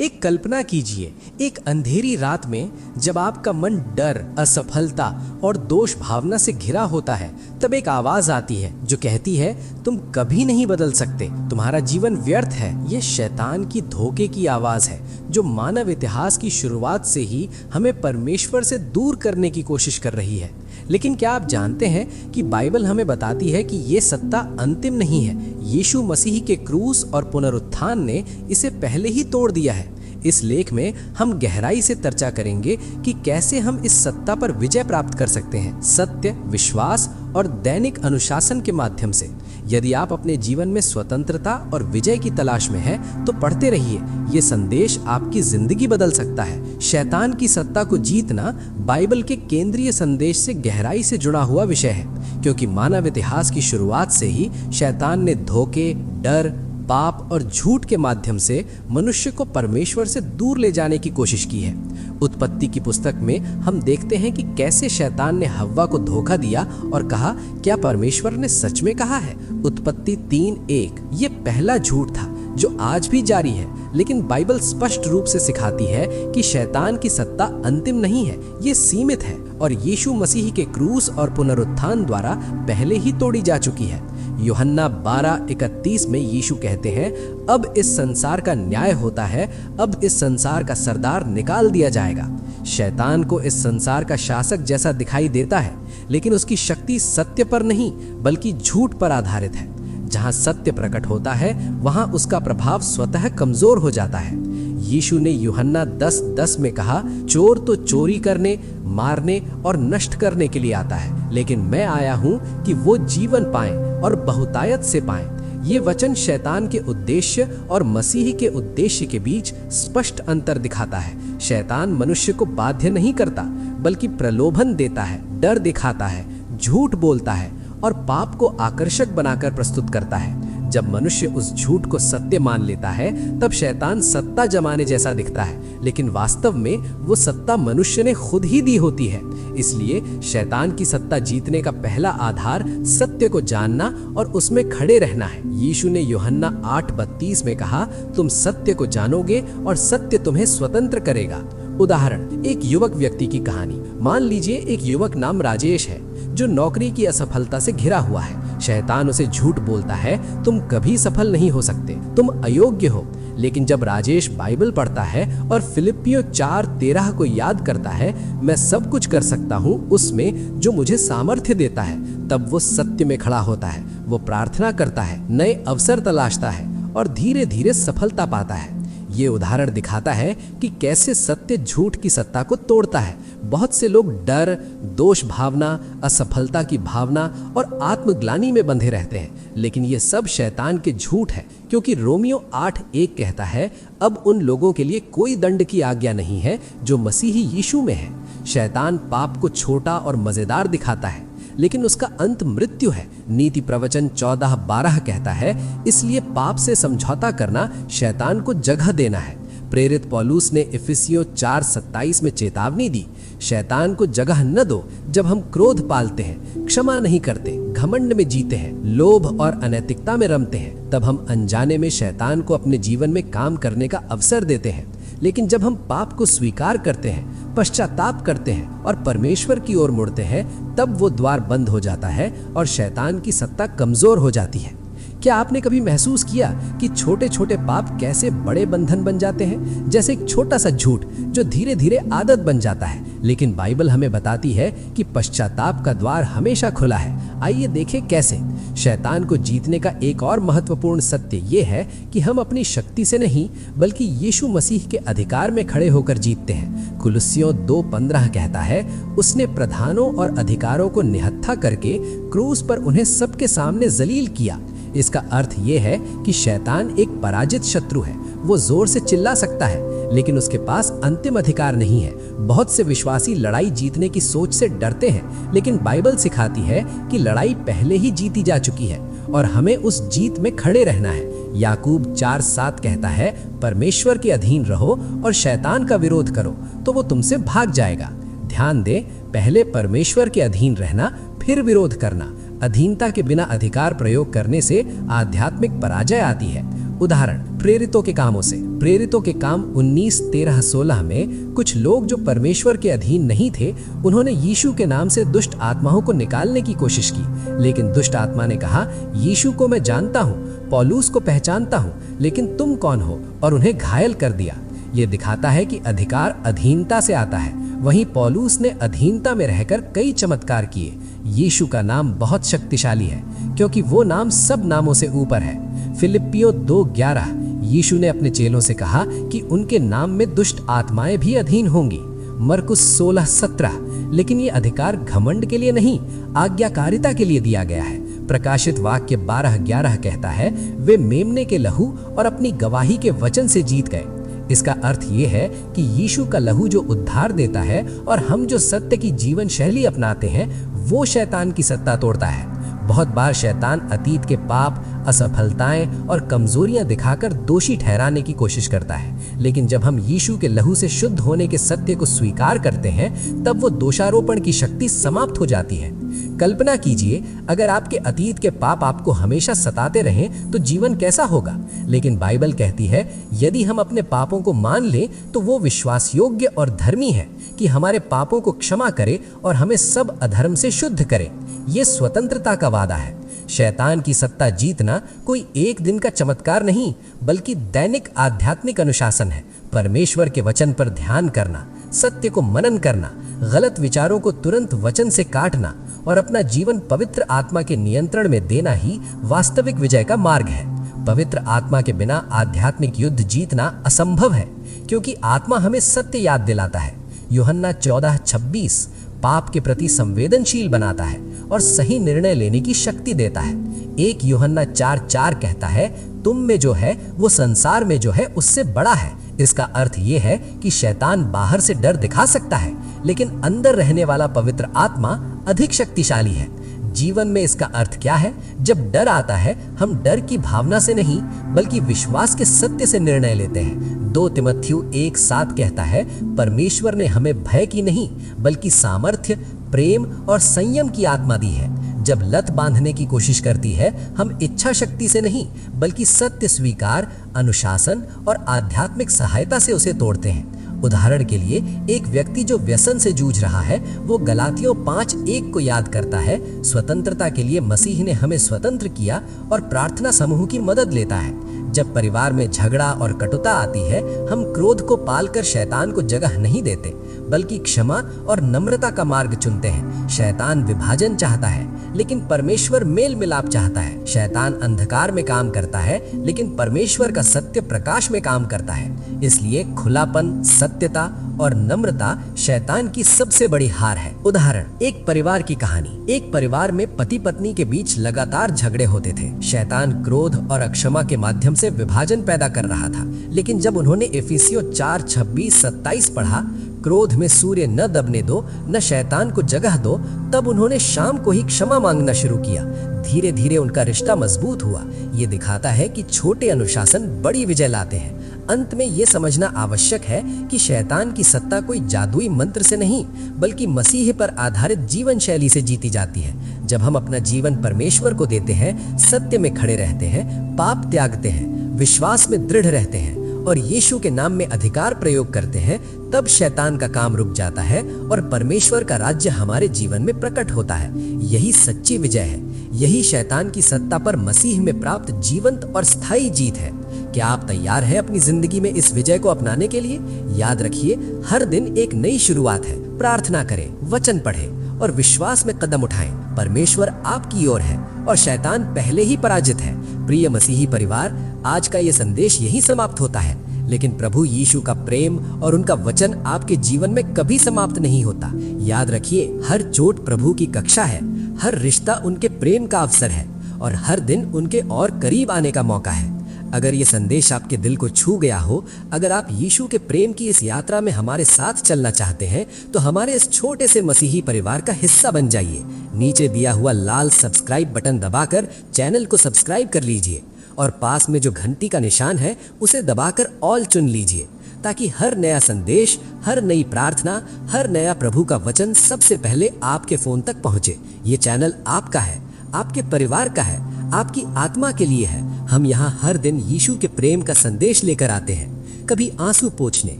एक कल्पना कीजिए, एक अंधेरी रात में जब आपका मन डर, असफलता और दोष भावना से घिरा होता है, तब एक आवाज आती है जो कहती है तुम कभी नहीं बदल सकते, तुम्हारा जीवन व्यर्थ है। ये शैतान की धोखे की आवाज है जो मानव इतिहास की शुरुआत से ही हमें परमेश्वर से दूर करने की कोशिश कर रही है। लेकिन क्या आप जानते हैं कि बाइबल हमें बताती है कि ये सत्ता अंतिम नहीं है। यीशु मसीह के क्रूस और पुनरुत्थान ने इसे पहले ही तोड़ दिया है। इस लेख में हम गहराई से चर्चा करेंगे कि कैसे हम इस सत्ता पर विजय प्राप्त कर सकते हैं, सत्य, विश्वास और दैनिक अनुशासन के माध्यम से। यदि आप अपने जीवन में स्वतंत्रता और विजय की तलाश में हैं, तो पढ़ते रहिए। ये संदेश आपकी जिंदगी बदल सकता है। शैतान की सत्ता को जीतना बाइबल के केंद्रीय संदेश से गहराई से जुड़ा हुआ विषय है, क्योंकि मानव इतिहास की शुरुआत से ही शैतान ने धोखे, डर, पाप और झूठ के माध्यम से मनुष्य को परमेश्वर से दूर ले जाने की कोशिश की है। उत्पत्ति की पुस्तक में हम देखते हैं कि कैसे शैतान ने हव्वा को धोखा दिया और कहा, क्या परमेश्वर ने सच में कहा है? उत्पत्ति 3:1। ये पहला झूठ था जो आज भी जारी है, लेकिन बाइबल स्पष्ट रूप से सिखाती है कि शैतान की सत्ता अंतिम नहीं है, ये सीमित है और यीशु मसीह के क्रूस और पुनरुत्थान द्वारा पहले ही तोड़ी जा चुकी है। यूहन्ना 12:31 में यीशु कहते हैं, अब इस संसार का न्याय होता है, अब इस संसार का सरदार निकाल दिया जाएगा। शैतान को इस संसार का शासक जैसा दिखाई देता है, लेकिन उसकी शक्ति सत्य पर नहीं बल्कि झूठ पर आधारित है। जहां सत्य प्रकट होता है, वहां उसका प्रभाव स्वतः कमजोर हो जाता है। यीशु ने यूहन्ना 10:10 में कहा, चोर तो चोरी करने, मारने और नष्ट करने के लिए आता है, लेकिन मैं आया हूं कि वो जीवन पाएं और बहुतायत से पाएं। ये वचन शैतान के उद्देश्य और मसीह के उद्देश्य के बीच स्पष्ट अंतर दिखाता है। शैतान मनुष्य को बाध्य नहीं करता, बल्कि प्रलोभन देता है, डर दिखाता है, झूठ बोलता है और पाप को आकर्षक बनाकर प्रस्तुत करता है। जब मनुष्य उस झूठ को सत्य मान लेता है, तब शैतान सत्ता जमाने जैसा दिखता है, लेकिन वास्तव में वो सत्ता मनुष्य ने खुद ही दी होती है। इसलिए शैतान की सत्ता जीतने का पहला आधार सत्य को जानना और उसमें खड़े रहना है। यीशु ने यूहन्ना 8:32 में कहा, तुम सत्य को जानोगे और सत्य तुम्हें स्वतंत्र करेगा। उदाहरण, एक युवक व्यक्ति की कहानी। मान लीजिए एक युवक नाम राजेश है जो नौकरी की असफलता से घिरा हुआ है। शैतान उसे झूठ बोलता है, तुम कभी सफल नहीं हो सकते, तुम अयोग्य हो। लेकिन जब राजेश बाइबल पढ़ता है और फिलिपियों 4:13 को याद करता है, मैं सब कुछ कर सकता हूँ उसमें जो मुझे सामर्थ्य देता है, तब वो सत्य में खड़ा होता है। वो प्रार्थना करता है, नए अवसर तलाशता है और धीरे धीरे सफलता पाता है। ये उदाहरण दिखाता है कि कैसे सत्य झूठ की सत्ता को तोड़ता है। बहुत से लोग डर, दोष भावना, असफलता की भावना और आत्मग्लानि में बंधे रहते हैं, लेकिन ये सब शैतान के झूठ है, क्योंकि रोमियो 8:1 कहता है, अब उन लोगों के लिए कोई दंड की आज्ञा नहीं है जो मसीही यीशु में है। शैतान पाप को छोटा और मजेदार दिखाता है, लेकिन उसका अंत मृत्यु है। नीति प्रवचन 14:12 कहता है, इसलिए पाप से समझौता करना शैतान को जगह देना है। प्रेरित पौलुस ने इफिसियों 4:27 में चेतावनी दी, शैतान को जगह न दो। जब हम क्रोध पालते हैं, क्षमा नहीं करते, घमंड में जीते हैं, लोभ और अनैतिकता में रमते हैं, तब हम अनजाने में शैतान को अपने जीवन में काम करने का अवसर देते हैं। लेकिन जब हम पाप को स्वीकार करते हैं, पश्चाताप करते हैं और परमेश्वर की ओर मुड़ते हैं, तब वो द्वार बंद हो जाता है और शैतान की सत्ता कमजोर हो जाती है। क्या आपने कभी महसूस किया कि छोटे छोटे पाप कैसे बड़े बंधन बन जाते हैं? जैसे एक छोटा सा झूठ जो धीरे धीरे आदत बन जाता है। लेकिन बाइबल हमें बताती है कि पश्चाताप का द्वार हमेशा खुला है। आइए देखें कैसे। शैतान को जीतने का एक और महत्वपूर्ण सत्य ये है कि हम अपनी शक्ति से नहीं बल्कि यीशु मसीह के अधिकार में खड़े होकर जीतते हैं। कुलुस्सियों 2:15 कहता है, उसने प्रधानों और अधिकारों को निहत्था करके क्रूस पर उन्हें सबके सामने जलील किया। इसका अर्थ ये है कि शैतान एक पराजित शत्रु है। वो जोर से चिल्ला सकता है, लेकिन उसके पास अंतिम अधिकार नहीं है। बहुत से विश्वासी लड़ाई जीतने की सोच से डरते हैं, लेकिन बाइबल सिखाती है कि लड़ाई पहले ही जीती जा चुकी है और हमें उस जीत में खड़े रहना है। याकूब 4:7 कहता है, परमेश्वर के अधीन रहो और शैतान का विरोध करो तो वो तुमसे भाग जाएगा। ध्यान दे, पहले परमेश्वर के अधीन रहना, फिर विरोध करना। अधीनता के बिना अधिकार प्रयोग करने से आध्यात्मिक पराजय आती है। उदाहरण प्रेरितों के कामों से। प्रेरितों के काम 19:13-16 में कुछ लोग जो परमेश्वर के अधीन नहीं थे, उन्होंने यीशु के नाम से दुष्ट आत्माओं को निकालने की कोशिश की, लेकिन दुष्ट आत्मा ने कहा, यीशु को मैं जानता हूँ, पौलुस को पहचानता हूँ, लेकिन तुम कौन हो, और उन्हें घायल कर दिया। ये दिखाता है कि अधिकार अधीनता से आता है। वहीं पौलुस ने अधीनता में रहकर कई चमत्कार किए। यीशु का नाम बहुत शक्तिशाली है, क्योंकि वो नाम सब नामों से ऊपर है। फिलिप्पियों 2:11 यीशु ने अपने चेलों से कहा कि उनके नाम में दुष्ट आत्माएं भी अधीन होंगी। मरकुस 16:17 लेकिन ये अधिकार घमंड के लिए नहीं, आज्ञाकारिता के लिए दिया गया है। प्रकाशित वाक्य 12:11 कहता है, वे मेमने के लहू और अपनी गवाही के वचन से जीत गए। इसका अर्थ ये है कि यीशु का लहू जो उद्धार देता है और हम जो सत्य की जीवन शैली अपनाते हैं, वो शैतान की सत्ता तोड़ता है। बहुत बार शैतान अतीत के पाप, असफलताएं और कमजोरियां दिखाकर दोषी ठहराने की कोशिश करता है, लेकिन जब हम यीशु के लहू से शुद्ध होने के सत्य को स्वीकार करते हैं, तब वो दोषारोपण की शक्ति समाप्त हो जाती है। कल्पना कीजिए, अगर आपके अतीत के पाप आपको हमेशा सताते रहें तो जीवन कैसा होगा। लेकिन बाइबल कहती है, यदि हम अपने पापों को मान लें तो वो विश्वास योग्य और धर्मी है कि हमारे पापों को क्षमा करे और हमें सब अधर्म से शुद्ध करे। ये स्वतंत्रता का वादा है। शैतान की सत्ता जीतना कोई एक दिन का चमत्कार नहीं, बल्कि दैनिक आध्यात्मिक अनुशासन है। परमेश्वर के वचन पर ध्यान करना, सत्य को मनन करना, गलत विचारों को तुरंत वचन से काटना और अपना जीवन पवित्र आत्मा के नियंत्रण में देना ही वास्तविक विजय का मार्ग है। पवित्र आत्मा के बिना आध्यात्मिक युद्ध जीतना असंभव है, क्योंकि आत्मा हमें सत्य याद दिलाता है। यूहन्ना 14:26 पाप के प्रति संवेदनशील बनाता है और सही निर्णय लेने की शक्ति देता है। 1 यूहन्ना 4:4 कहता है, तुम में जो है वो संसार में जो है उससे बड़ा है। इसका अर्थ ये है कि शैतान बाहर से डर दिखा सकता है, लेकिन अंदर रहने वाला पवित्र आत्मा अधिक शक्तिशाली है। जीवन में इसका अर्थ क्या है? जब डर आता है, हम डर की भावना से नहीं, बल्कि विश्वास के सत्य से निर्णय लेते हैं। 2 तिमोथेयु 1:7 कहता है, परमेश्वर ने हमें भय की नहीं, बल्कि सामर्थ्य, प्रेम और संयम की आत्मा दी है। जब लत बांधने की कोशिश करती है, हम इच्छा शक्ति से नहीं, बल्कि सत्य स्वीकार, अनुशासन और आध्यात्मिक सहायता से उसे तोड़ते हैं। उदाहरण के लिए, एक व्यक्ति जो व्यसन से जूझ रहा है, वो गलातियों 5:1 को याद करता है, स्वतंत्रता के लिए मसीह ने हमें स्वतंत्र किया, और प्रार्थना समूह की मदद लेता है। जब परिवार में झगड़ा और कटुता आती है, हम क्रोध को पालकर शैतान को जगह नहीं देते, बल्कि क्षमा और नम्रता का मार्ग चुनते हैं। शैतान विभाजन चाहता है, लेकिन परमेश्वर मेल मिलाप चाहता है। शैतान अंधकार में काम करता है, लेकिन परमेश्वर का सत्य प्रकाश में काम करता है। इसलिए खुलापन, सत्यता और नम्रता शैतान की सबसे बड़ी हार है। उदाहरण, एक परिवार की कहानी। एक परिवार में पति पत्नी के बीच लगातार झगड़े होते थे। शैतान क्रोध और अक्षमा के माध्यम से विभाजन पैदा कर रहा था, लेकिन जब उन्होंने इफिसियों 4:26-27 पढ़ा, क्रोध में सूर्य न दबने दो, न शैतान को जगह दो, तब उन्होंने शाम को ही क्षमा मांगना शुरू किया। धीरे धीरे उनका रिश्ता मजबूत हुआ। ये दिखाता है कि छोटे अनुशासन बड़ी विजय लाते हैं। अंत में ये समझना आवश्यक है कि शैतान की सत्ता कोई जादुई मंत्र से नहीं, बल्कि मसीह पर आधारित जीवन शैली से जीती जाती है। जब हम अपना जीवन परमेश्वर को देते हैं, सत्य में खड़े रहते हैं, पाप त्यागते हैं, विश्वास में दृढ़ रहते हैं और यीशु के नाम में अधिकार प्रयोग करते हैं, तब शैतान का काम रुक जाता है और परमेश्वर का राज्य हमारे जीवन में प्रकट होता है। यही सच्ची विजय है। यही शैतान की सत्ता पर मसीह में प्राप्त जीवंत और स्थायी जीत है। क्या आप तैयार हैं अपनी जिंदगी में इस विजय को अपनाने के लिए? याद रखिए, हर दिन एक नई शुरुआत है। प्रार्थना करें, वचन पढ़ें और विश्वास में कदम उठाएं। परमेश्वर आपकी ओर है और शैतान पहले ही पराजित है। प्रिय मसीही परिवार, आज का ये संदेश यहीं समाप्त होता है, लेकिन प्रभु यीशु का प्रेम और उनका वचन आपके जीवन में कभी समाप्त नहीं होता। याद रखिए, हर चोट प्रभु की कक्षा है, हर रिश्ता उनके प्रेम का अवसर है और हर दिन उनके और करीब आने का मौका है। अगर ये संदेश आपके दिल को छू गया हो, अगर आप यीशु के प्रेम की इस यात्रा में हमारे साथ चलना चाहते हैं, तो हमारे इस छोटे से मसीही परिवार का हिस्सा बन जाइए। नीचे दिया हुआ लाल सब्सक्राइब बटन दबाकर चैनल को सब्सक्राइब कर लीजिए और पास में जो घंटी का निशान है उसे दबाकर ऑल चुन लीजिए, ताकि हर नया संदेश, हर नई प्रार्थना, हर नया प्रभु का वचन सबसे पहले आपके फोन तक पहुंचे। ये चैनल आपका है, आपके परिवार का है। आपकी आत्मा के लिए है। हम यहाँ हर दिन यीशु के प्रेम का संदेश लेकर आते हैं, कभी आंसू पोंछने,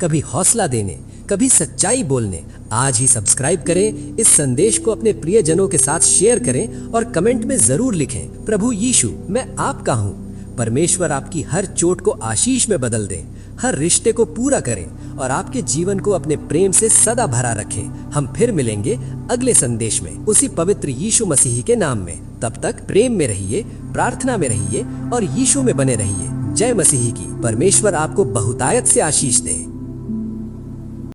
कभी हौसला देने, कभी सच्चाई बोलने। आज ही सब्सक्राइब करें, इस संदेश को अपने प्रियजनों के साथ शेयर करें और कमेंट में जरूर लिखें, प्रभु यीशु मैं आपका हूँ। परमेश्वर आपकी हर चोट को आशीष में बदल दे, हर रिश्ते को पूरा करें और आपके जीवन को अपने प्रेम से सदा भरा रखे। हम फिर मिलेंगे अगले संदेश में उसी पवित्र यीशु मसीह के नाम में। तब तक प्रेम में रहिए, प्रार्थना में रहिए और यीशु में बने रहिए। जय मसीह की। परमेश्वर आपको बहुतायत से आशीष दे।